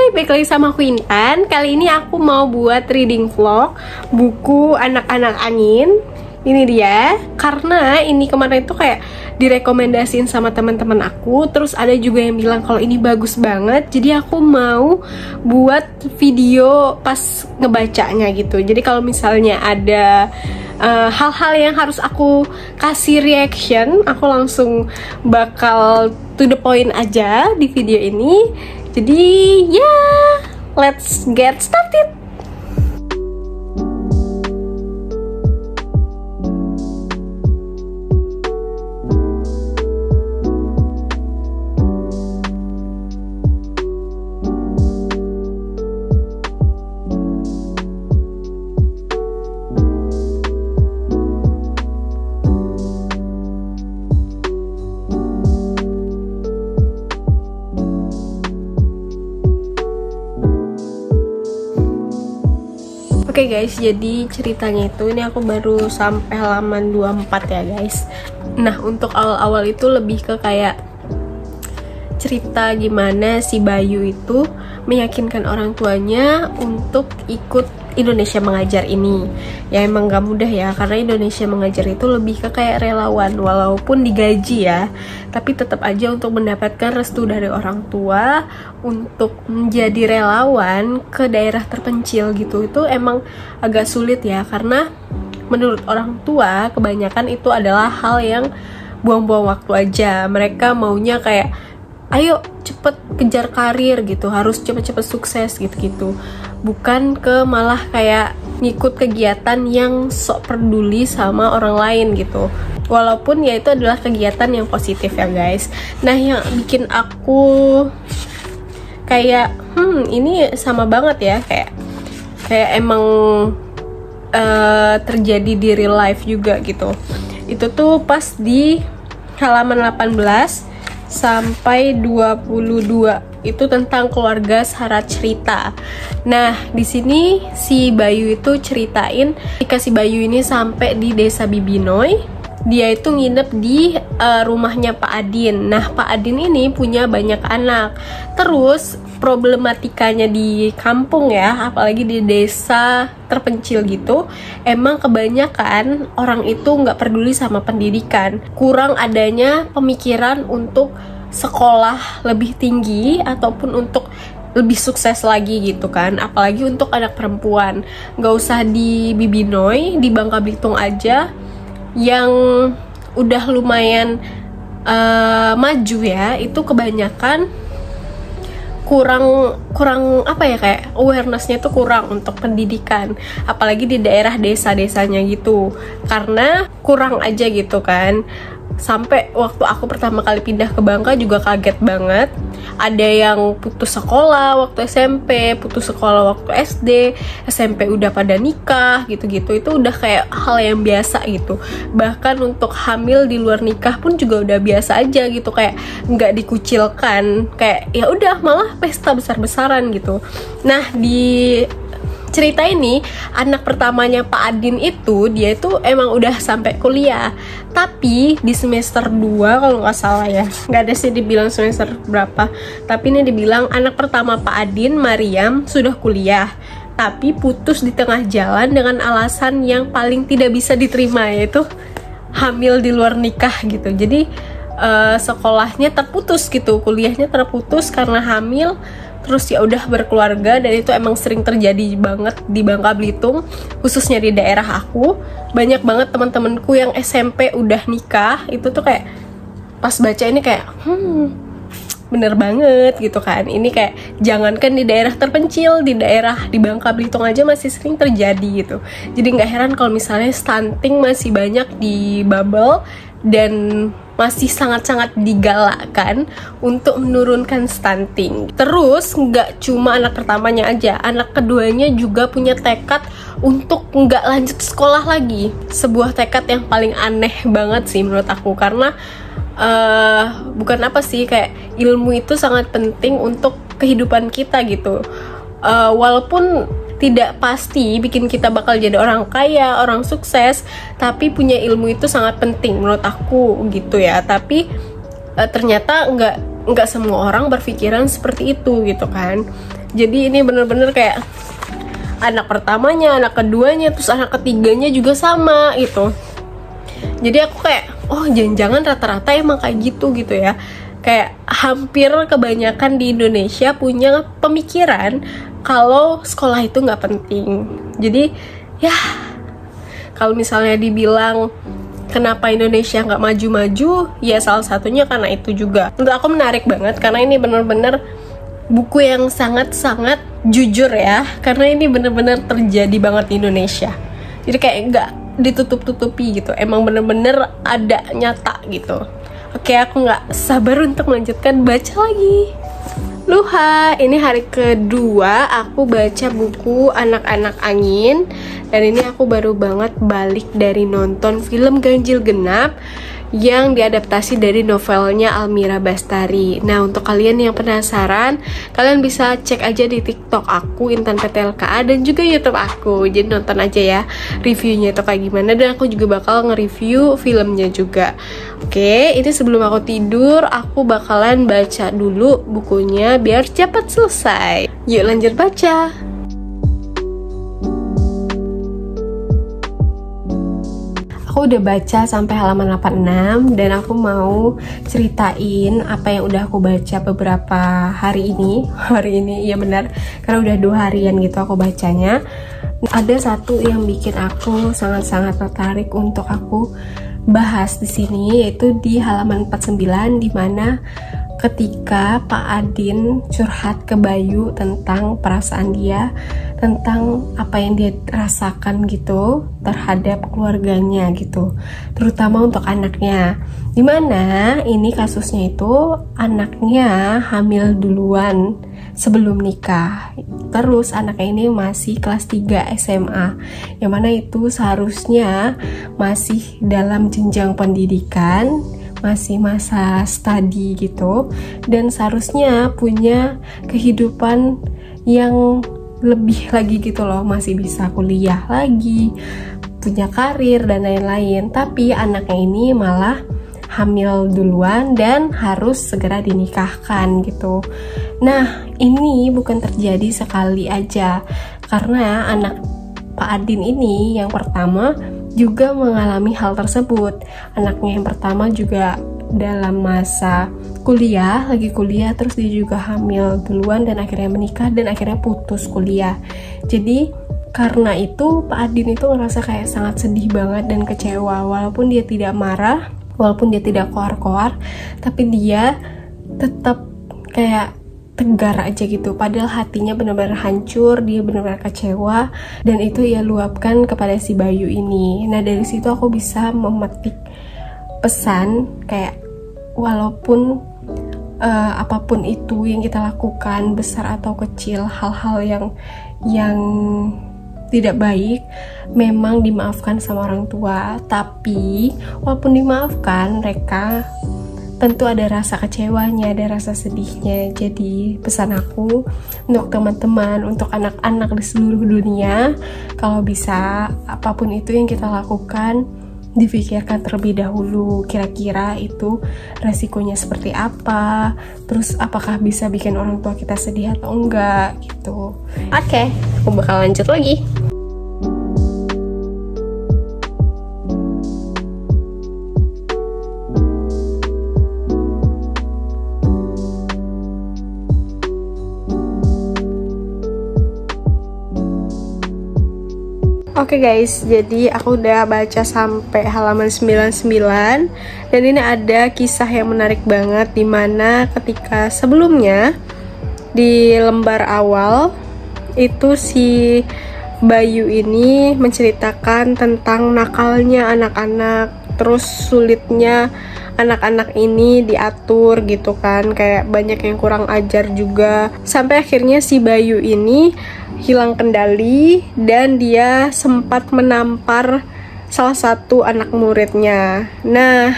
Hai, balik lagi sama aku Intan. Kali ini aku mau buat reading vlog buku Anak-anak Angin. Ini dia, karena ini kemarin itu kayak direkomendasiin sama teman-teman aku. Terus ada juga yang bilang kalau ini bagus banget. Jadi aku mau buat video pas ngebacanya gitu. Jadi kalau misalnya ada hal-hal yang harus aku kasih reaction, aku langsung bakal to the point aja di video ini. Jadi ya, let's get started. Oke guys, jadi ceritanya itu ini aku baru sampai halaman 24 ya guys. Nah, untuk awal-awal itu lebih ke kayak cerita gimana si Bayu itu meyakinkan orang tuanya untuk ikut Indonesia Mengajar ini. Ya emang gak mudah ya, karena Indonesia Mengajar itu lebih ke kayak relawan, walaupun digaji ya, tapi tetap aja untuk mendapatkan restu dari orang tua untuk menjadi relawan ke daerah terpencil gitu, itu emang agak sulit ya, karena menurut orang tua kebanyakan itu adalah hal yang buang-buang waktu aja. Mereka maunya kayak ayo cepet kejar karir gitu, harus cepet-cepet sukses gitu-gitu, bukan ke malah kayak ngikut kegiatan yang sok peduli sama orang lain gitu. Walaupun ya itu adalah kegiatan yang positif ya guys. Nah, yang bikin aku kayak ini sama banget ya, kayak emang terjadi di real life juga gitu. Itu tuh pas di halaman 18 sampai 22 itu tentang keluarga syarat cerita. Nah, di sini si Bayu itu ceritain ketika si Bayu ini sampai di desa Bibinoy, dia itu nginep di rumahnya Pak Adin. Nah, Pak Adin ini punya banyak anak. Terus problematikanya di kampung ya, apalagi di desa terpencil gitu, emang kebanyakan orang itu nggak peduli sama pendidikan. Kurang adanya pemikiran untuk sekolah lebih tinggi ataupun untuk lebih sukses lagi gitu kan, apalagi untuk anak perempuan. Nggak usah di Bibinoy, di Bangka Belitung aja yang udah lumayan maju ya, itu kebanyakan kurang apa ya, kayak awarenessnya tuh kurang untuk pendidikan, apalagi di daerah desa-desanya gitu, karena kurang aja gitu kan. Sampai waktu aku pertama kali pindah ke Bangka juga kaget banget. Ada yang putus sekolah waktu SMP, putus sekolah waktu SD, SMP udah pada nikah gitu-gitu. Itu udah kayak hal yang biasa gitu. Bahkan untuk hamil di luar nikah pun juga udah biasa aja gitu, kayak nggak dikucilkan, kayak ya udah malah pesta besar-besaran gitu. Nah, di cerita ini anak pertamanya Pak Adin itu, dia itu emang udah sampai kuliah, tapi di semester 2 kalau nggak salah ya, nggak ada sih dibilang semester berapa, tapi ini dibilang anak pertama Pak Adin, Mariam, sudah kuliah tapi putus di tengah jalan dengan alasan yang paling tidak bisa diterima, yaitu hamil di luar nikah gitu. Jadi sekolahnya terputus gitu, kuliahnya terputus karena hamil. Terus ya udah berkeluarga, dan itu emang sering terjadi banget di Bangka Belitung, khususnya di daerah aku. Banyak banget teman-temanku yang SMP udah nikah, itu tuh kayak pas baca ini kayak bener banget gitu kan. Ini kayak jangankan di daerah terpencil, di daerah di Bangka Belitung aja masih sering terjadi gitu. Jadi nggak heran kalau misalnya stunting masih banyak di Babel, dan masih sangat-sangat digalakkan untuk menurunkan stunting. Terus nggak cuma anak pertamanya aja, anak keduanya juga punya tekad untuk nggak lanjut sekolah lagi. Sebuah tekad yang paling aneh banget sih menurut aku, karena bukan apa sih, kayak ilmu itu sangat penting untuk kehidupan kita gitu. Walaupun tidak pasti bikin kita bakal jadi orang kaya, orang sukses, tapi punya ilmu itu sangat penting menurut aku gitu ya. Tapi ternyata nggak semua orang berpikiran seperti itu gitu kan. Jadi ini bener-bener kayak anak pertamanya, anak keduanya, terus anak ketiganya juga sama gitu. Jadi aku kayak, oh jangan-jangan rata-rata emang kayak gitu ya. Kayak hampir kebanyakan di Indonesia punya pemikiran kalau sekolah itu nggak penting. Jadi ya, kalau misalnya dibilang kenapa Indonesia nggak maju-maju, ya salah satunya karena itu juga. Untuk aku menarik banget karena ini bener-bener buku yang sangat-sangat jujur ya, karena ini bener-bener terjadi banget di Indonesia. Jadi kayak nggak ditutup-tutupi gitu, emang bener-bener ada nyata gitu. Oke, aku nggak sabar untuk melanjutkan baca lagi. Luha, ini hari kedua aku baca buku Anak-anak Angin. Dan ini aku baru banget balik dari nonton film Ganjil Genap yang diadaptasi dari novelnya Almira Bastari. Nah, untuk kalian yang penasaran, kalian bisa cek aja di TikTok aku, Intan PTLKA, dan juga YouTube aku. Jadi nonton aja ya reviewnya itu kayak gimana, dan aku juga bakal nge-review filmnya juga. Oke, ini sebelum aku tidur, aku bakalan baca dulu bukunya biar cepat selesai. Yuk lanjut baca. Aku udah baca sampai halaman 86 dan aku mau ceritain apa yang udah aku baca beberapa hari ini. Hari ini, iya benar, karena udah 2 harian gitu aku bacanya. Ada satu yang bikin aku sangat-sangat tertarik untuk aku bahas di sini, yaitu di halaman 49, dimana ketika Pak Adin curhat ke Bayu tentang perasaan dia, tentang apa yang dia rasakan gitu terhadap keluarganya gitu, terutama untuk anaknya. Dimana ini kasusnya itu anaknya hamil duluan sebelum nikah. Terus anaknya ini masih kelas 3 SMA, yang mana itu seharusnya masih dalam jenjang pendidikan, masih masa studi gitu, dan seharusnya punya kehidupan yang lebih lagi gitu loh, masih bisa kuliah lagi, punya karir dan lain-lain. Tapi anaknya ini malah hamil duluan dan harus segera dinikahkan gitu. Nah, ini bukan terjadi sekali aja, karena anak Pak Adin ini yang pertama juga mengalami hal tersebut. Anaknya yang pertama juga dalam masa kuliah, lagi kuliah, terus dia juga hamil duluan dan akhirnya menikah dan akhirnya putus kuliah. Jadi karena itu Pak Adin itu ngerasa kayak sangat sedih banget dan kecewa, walaupun dia tidak marah, walaupun dia tidak koar-koar, tapi dia tetap kayak tegar aja gitu, padahal hatinya benar-benar hancur, dia benar-benar kecewa, dan itu ia luapkan kepada si Bayu ini. Nah, dari situ aku bisa memetik pesan kayak walaupun apapun itu yang kita lakukan, besar atau kecil, hal-hal yang tidak baik memang dimaafkan sama orang tua, tapi walaupun dimaafkan, mereka tentu ada rasa kecewanya, ada rasa sedihnya. Jadi pesan aku untuk teman-teman, untuk anak-anak di seluruh dunia, kalau bisa apapun itu yang kita lakukan, difikirkan terlebih dahulu, kira-kira itu resikonya seperti apa, terus apakah bisa bikin orang tua kita sedih atau enggak gitu. Oke, aku bakal lanjut lagi. Oke guys, jadi aku udah baca sampai halaman 99 dan ini ada kisah yang menarik banget, dimana ketika sebelumnya di lembar awal itu si Bayu ini menceritakan tentang nakalnya anak-anak, terus sulitnya anak-anak ini diatur gitu kan, kayak banyak yang kurang ajar juga, sampai akhirnya si Bayu ini hilang kendali dan dia sempat menampar salah satu anak muridnya. Nah,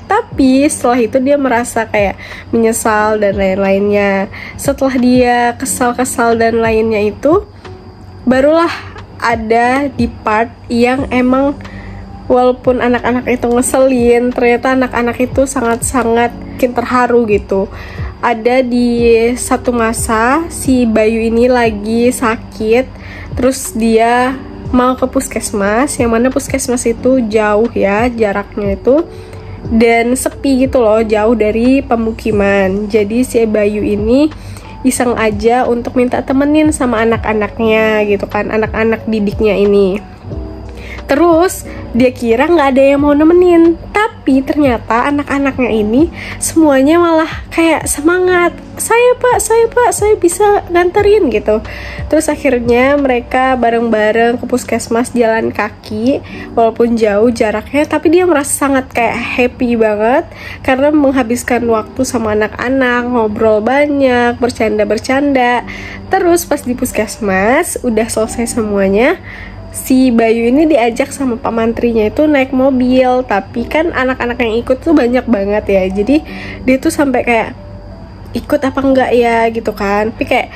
tapi setelah itu dia merasa kayak menyesal dan lain-lainnya. Setelah dia kesal-kesal dan lainnya itu, barulah ada di part yang emang walaupun anak-anak itu ngeselin, ternyata anak-anak itu sangat-sangat bikin terharu gitu. ada di satu masa si Bayu ini lagi sakit, terus dia mau ke puskesmas, yang mana puskesmas itu jauh ya jaraknya itu, dan sepi gitu loh, jauh dari pemukiman. Jadi si Bayu ini iseng aja untuk minta temenin sama anak-anaknya gitu kan, anak-anak didiknya ini. Terus dia kira nggak ada yang mau nemenin, tapi ternyata anak-anaknya ini semuanya malah kayak semangat, saya pak, saya bisa nganterin gitu. Terus akhirnya mereka bareng-bareng ke puskesmas jalan kaki, walaupun jauh jaraknya, tapi dia merasa sangat kayak happy banget karena menghabiskan waktu sama anak-anak, ngobrol banyak, bercanda-bercanda. Terus pas di puskesmas udah selesai semuanya, si Bayu ini diajak sama Pak Mantrinya itu naik mobil, tapi kan anak-anak yang ikut tuh banyak banget ya, jadi dia tuh sampai kayak ikut apa enggak ya gitu kan, tapi kayak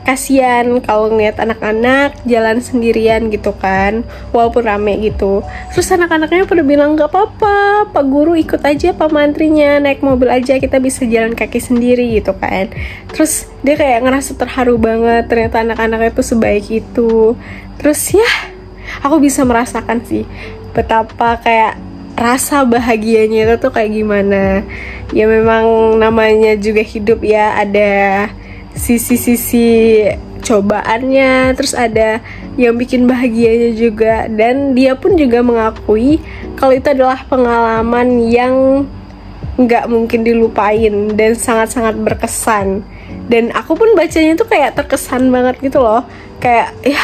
kasihan kalau ngeliat anak-anak jalan sendirian gitu kan, walaupun rame gitu. Terus anak-anaknya pada bilang nggak apa-apa, Pak Guru ikut aja Pak Mantrinya, naik mobil aja, kita bisa jalan kaki sendiri gitu kan. Terus dia kayak ngerasa terharu banget, ternyata anak-anaknya tuh sebaik itu. Terus ya, aku bisa merasakan sih betapa kayak rasa bahagianya itu tuh kayak gimana. Ya memang namanya juga hidup ya, ada sisi-sisi cobaannya, terus ada yang bikin bahagianya juga. Dan dia pun juga mengakui kalau itu adalah pengalaman yang nggak mungkin dilupain dan sangat-sangat berkesan. Dan aku pun bacanya tuh kayak terkesan banget gitu loh, kayak ya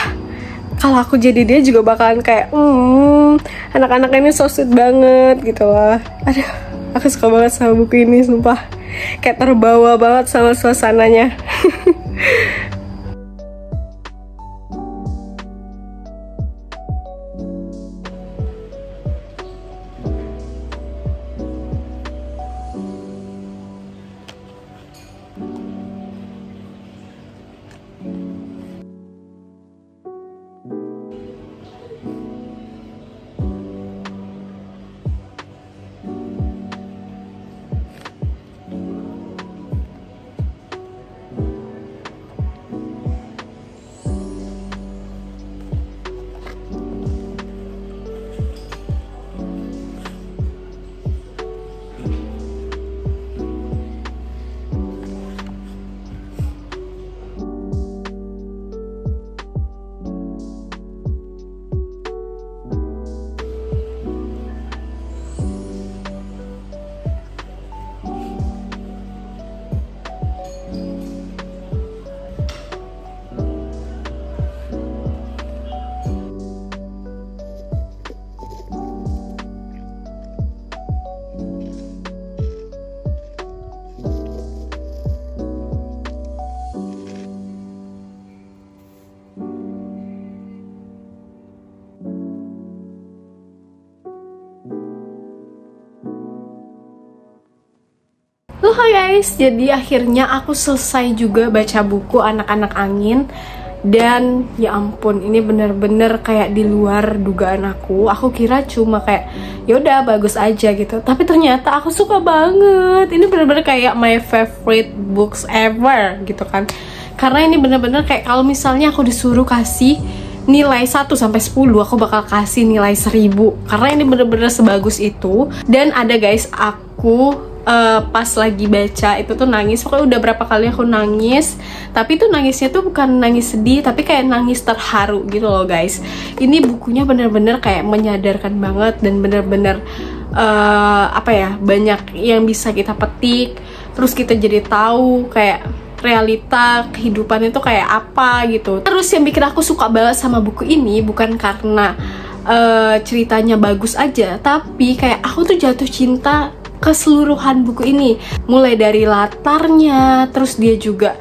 kalau aku jadi dia juga bakalan kayak anak-anak ini so sweet banget gitu loh. Aduh, aku suka banget sama buku ini, sumpah kayak terbawa banget sama suasananya. Halo guys, jadi akhirnya aku selesai juga baca buku Anak-anak Angin. Dan ya ampun, ini bener-bener kayak di luar dugaan aku. Aku kira cuma kayak yaudah bagus aja gitu, tapi ternyata aku suka banget. Ini bener-bener kayak my favorite books ever gitu kan. Karena ini bener-bener kayak kalau misalnya aku disuruh kasih nilai 1 sampai 10, aku bakal kasih nilai 1000. Karena ini bener-bener sebagus itu. Dan ada guys, aku pas lagi baca itu tuh nangis. Pokoknya udah berapa kali aku nangis, tapi tuh nangisnya tuh bukan nangis sedih, tapi kayak nangis terharu gitu loh guys. Ini bukunya bener-bener kayak menyadarkan banget, dan bener-bener apa ya, banyak yang bisa kita petik. Terus kita jadi tahu kayak realita kehidupan itu kayak apa gitu. Terus yang bikin aku suka banget sama buku ini bukan karena ceritanya bagus aja, tapi kayak aku tuh jatuh cinta keseluruhan buku ini, mulai dari latarnya, terus dia juga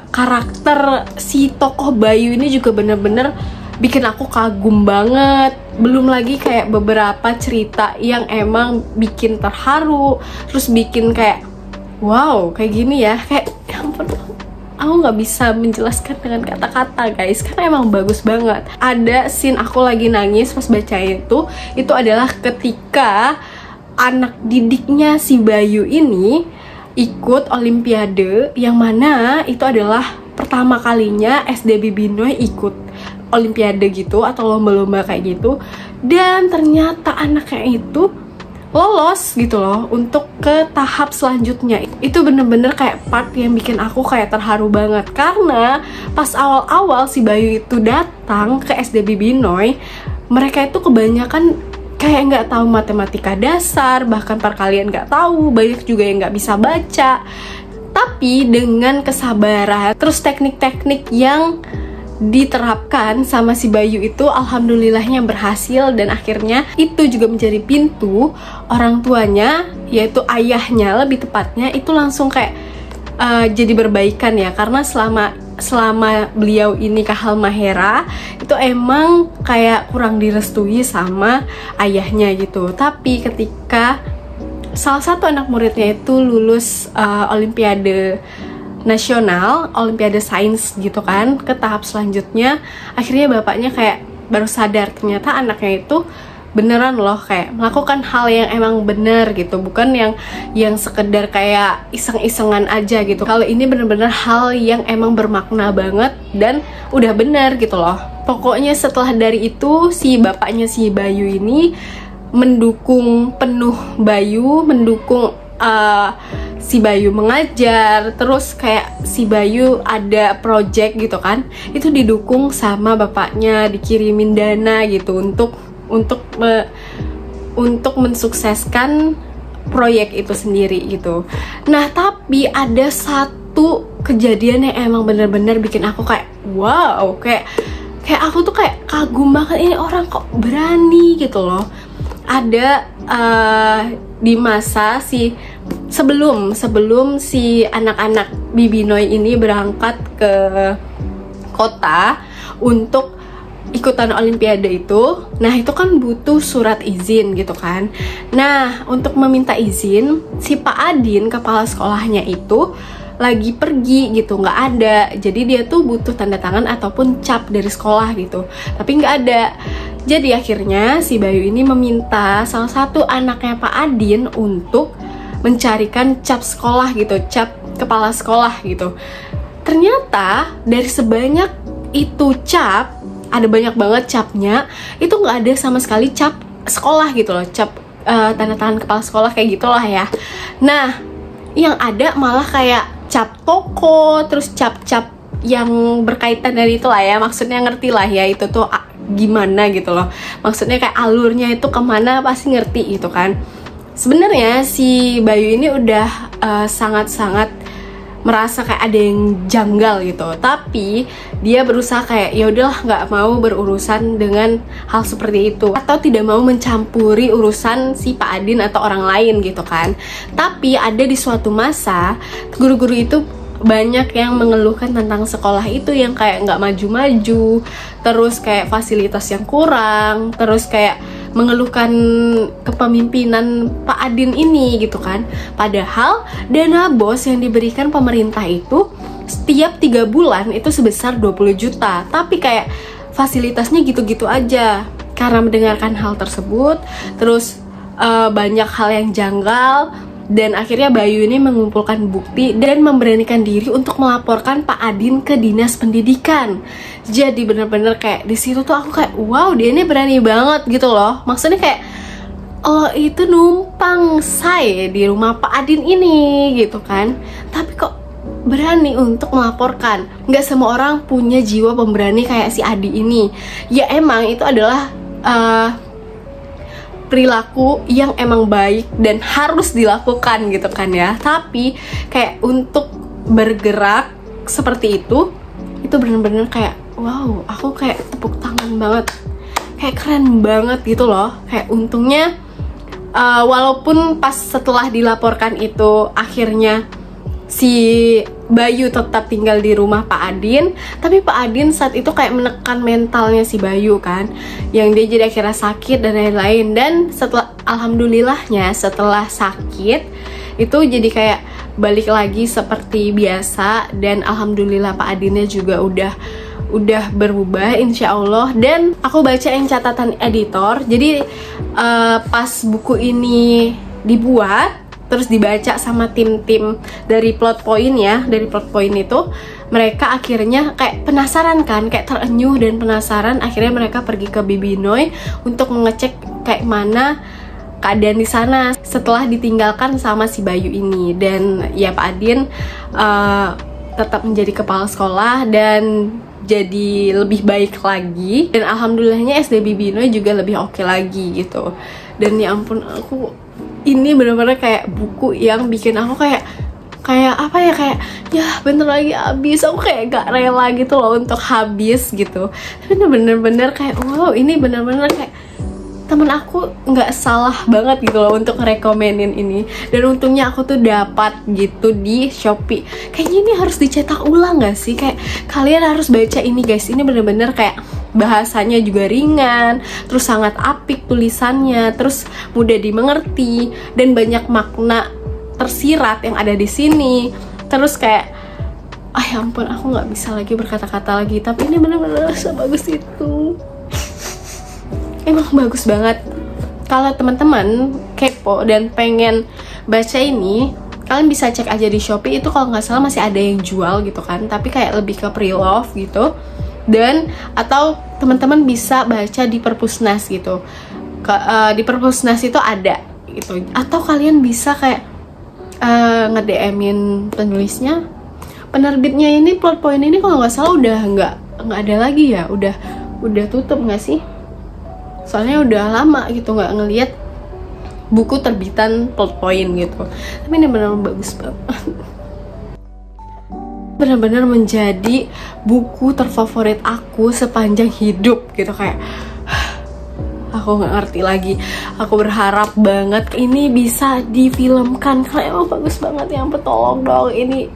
karakter si tokoh Bayu ini juga bener-bener bikin aku kagum banget. Belum lagi kayak beberapa cerita yang emang bikin terharu, terus bikin kayak wow, kayak gini ya, kayak ya ampun, aku nggak bisa menjelaskan dengan kata-kata guys, karena emang bagus banget. Ada scene aku lagi nangis pas baca itu adalah ketika anak didiknya si Bayu ini ikut olimpiade, yang mana itu adalah pertama kalinya SD Bibinoy ikut olimpiade gitu atau lomba-lomba kayak gitu. Dan ternyata anaknya itu lolos gitu loh untuk ke tahap selanjutnya. Itu bener-bener kayak part yang bikin aku kayak terharu banget, karena pas awal-awal si Bayu itu datang ke SD Bibinoy, mereka itu kebanyakan kayak nggak tahu matematika dasar, bahkan perkalian nggak tahu, banyak juga yang nggak bisa baca. Tapi dengan kesabaran, terus teknik-teknik yang diterapkan sama si Bayu itu, alhamdulillahnya berhasil. Dan akhirnya itu juga menjadi pintu orang tuanya, yaitu ayahnya lebih tepatnya, itu langsung kayak jadi berbaikan ya. Karena selama beliau ini ke Halmahera itu emang kayak kurang direstui sama ayahnya gitu. Tapi ketika salah satu anak muridnya itu lulus olimpiade nasional, olimpiade sains gitu kan, ke tahap selanjutnya, akhirnya bapaknya kayak baru sadar ternyata anaknya itu beneran loh kayak melakukan hal yang emang bener gitu, bukan yang sekedar kayak iseng-isengan aja gitu. Kalau ini bener-bener hal yang emang bermakna banget dan udah bener gitu loh. Pokoknya setelah dari itu si bapaknya si Bayu ini mendukung penuh Bayu, mendukung si Bayu mengajar, terus kayak si Bayu ada project gitu kan, itu didukung sama bapaknya, dikirimin dana gitu untuk mensukseskan proyek itu sendiri gitu. Nah, tapi ada satu kejadian yang emang bener-bener bikin aku kayak wow, kayak aku tuh kayak kagum banget, ini orang kok berani gitu loh. Ada di masa sebelum si anak-anak Bibinoy ini berangkat ke kota untuk ikutan olimpiade itu. Nah, itu kan butuh surat izin gitu kan. Nah, untuk meminta izin, si Pak Adin, kepala sekolahnya itu lagi pergi gitu, nggak ada. Jadi dia tuh butuh tanda tangan ataupun cap dari sekolah gitu, tapi nggak ada. Jadi akhirnya si Bayu ini meminta salah satu anaknya Pak Adin untuk mencarikan cap sekolah gitu, cap kepala sekolah gitu. Ternyata dari sebanyak itu cap, ada banyak banget capnya, itu nggak ada sama sekali cap sekolah gitu loh, cap tanda tangan kepala sekolah kayak gitulah ya. Nah, yang ada malah kayak cap toko, terus cap-cap yang berkaitan dari itu lah ya, maksudnya ngerti lah ya itu tuh gimana gitu loh, maksudnya kayak alurnya itu kemana pasti ngerti gitu kan. Sebenarnya si Bayu ini udah sangat-sangat merasa kayak ada yang janggal gitu, tapi dia berusaha kayak ya udahlah nggak mau berurusan dengan hal seperti itu atau tidak mau mencampuri urusan si Pak Adin atau orang lain gitu kan. Tapi ada di suatu masa guru-guru itu banyak yang mengeluhkan tentang sekolah itu yang kayak nggak maju-maju, terus kayak fasilitas yang kurang, terus kayak mengeluhkan kepemimpinan Pak Adin ini gitu kan. Padahal dana BOS yang diberikan pemerintah itu setiap 3 bulan itu sebesar 20 juta, tapi kayak fasilitasnya gitu-gitu aja. Karena mendengarkan hal tersebut, terus banyak hal yang janggal, dan akhirnya Bayu ini mengumpulkan bukti dan memberanikan diri untuk melaporkan Pak Adin ke Dinas Pendidikan. Jadi bener-bener kayak di situ tuh aku kayak wow, dia ini berani banget gitu loh. Maksudnya kayak oh itu numpang saya di rumah Pak Adin ini gitu kan, tapi kok berani untuk melaporkan. Nggak semua orang punya jiwa pemberani kayak si Adi ini. Ya emang itu adalah perilaku yang emang baik dan harus dilakukan gitu kan ya. Tapi kayak untuk bergerak seperti itu bener-bener kayak wow, aku kayak tepuk tangan banget, kayak keren banget gitu loh. Kayak untungnya walaupun pas setelah dilaporkan itu akhirnya si Bayu tetap tinggal di rumah Pak Adin, tapi Pak Adin saat itu kayak menekan mentalnya si Bayu kan, yang dia jadi akhirnya sakit dan lain-lain. Dan setelah alhamdulillahnya setelah sakit itu jadi kayak balik lagi seperti biasa, dan alhamdulillah Pak Adinnya juga udah berubah insya Allah. Dan aku bacain catatan editor, jadi pas buku ini dibuat terus dibaca sama tim-tim dari plot point ya, dari plot point itu mereka akhirnya kayak penasaran kan, kayak terenyuh dan penasaran, akhirnya mereka pergi ke Bibinoy untuk mengecek kayak mana keadaan di sana setelah ditinggalkan sama si Bayu ini. Dan ya Pak Adin tetap menjadi kepala sekolah dan jadi lebih baik lagi, dan alhamdulillahnya SD Bibinoy juga lebih oke lagi gitu. Dan ya ampun, aku ini bener-bener kayak buku yang bikin aku kayak apa ya, kayak ya bentar lagi habis, aku kayak gak rela gitu loh untuk habis gitu. Tapi bener-bener kayak wow, ini bener-bener kayak temen aku nggak salah banget gitu loh untuk rekomenin ini. Dan untungnya aku tuh dapat gitu di Shopee. Kayaknya ini harus dicetak ulang gak sih? Kayak kalian harus baca ini guys, ini bener-bener kayak bahasanya juga ringan, terus sangat apik tulisannya, terus mudah dimengerti, dan banyak makna tersirat yang ada di sini. Terus kayak ya ampun, aku nggak bisa lagi berkata-kata lagi, tapi ini bener-bener sebagus itu. Emang bagus banget. Kalau teman-teman kepo dan pengen baca ini, kalian bisa cek aja di Shopee. Itu kalau nggak salah masih ada yang jual gitu kan, tapi kayak lebih ke pre-love gitu. Dan atau teman-teman bisa baca di Perpusnas gitu. Di Perpusnas itu ada gitu. Atau kalian bisa kayak nge-DM-in penulisnya. Penerbitnya ini plot point ini kalau nggak salah udah nggak ada lagi ya, udah tutup nggak sih? Soalnya udah lama gitu nggak ngelihat buku terbitan plot point gitu. Tapi ini benar-benar bagus banget. Benar-benar menjadi buku terfavorit aku sepanjang hidup gitu. Kayak aku nggak ngerti lagi. Aku berharap banget ini bisa difilmkan karena emang bagus banget. Ya ampun, tolong dong, ini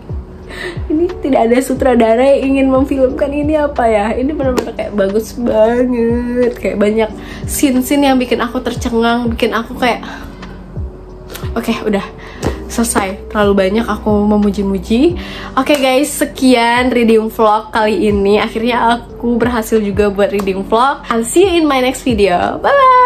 tidak ada sutradara yang ingin memfilmkan ini apa ya. Ini benar-benar kayak bagus banget, kayak banyak scene-scene yang bikin aku tercengang, bikin aku kayak oke, udah selesai. Terlalu banyak aku memuji-muji. Oke guys, sekian reading vlog kali ini. Akhirnya aku berhasil juga buat reading vlog. I'll see you in my next video. Bye bye.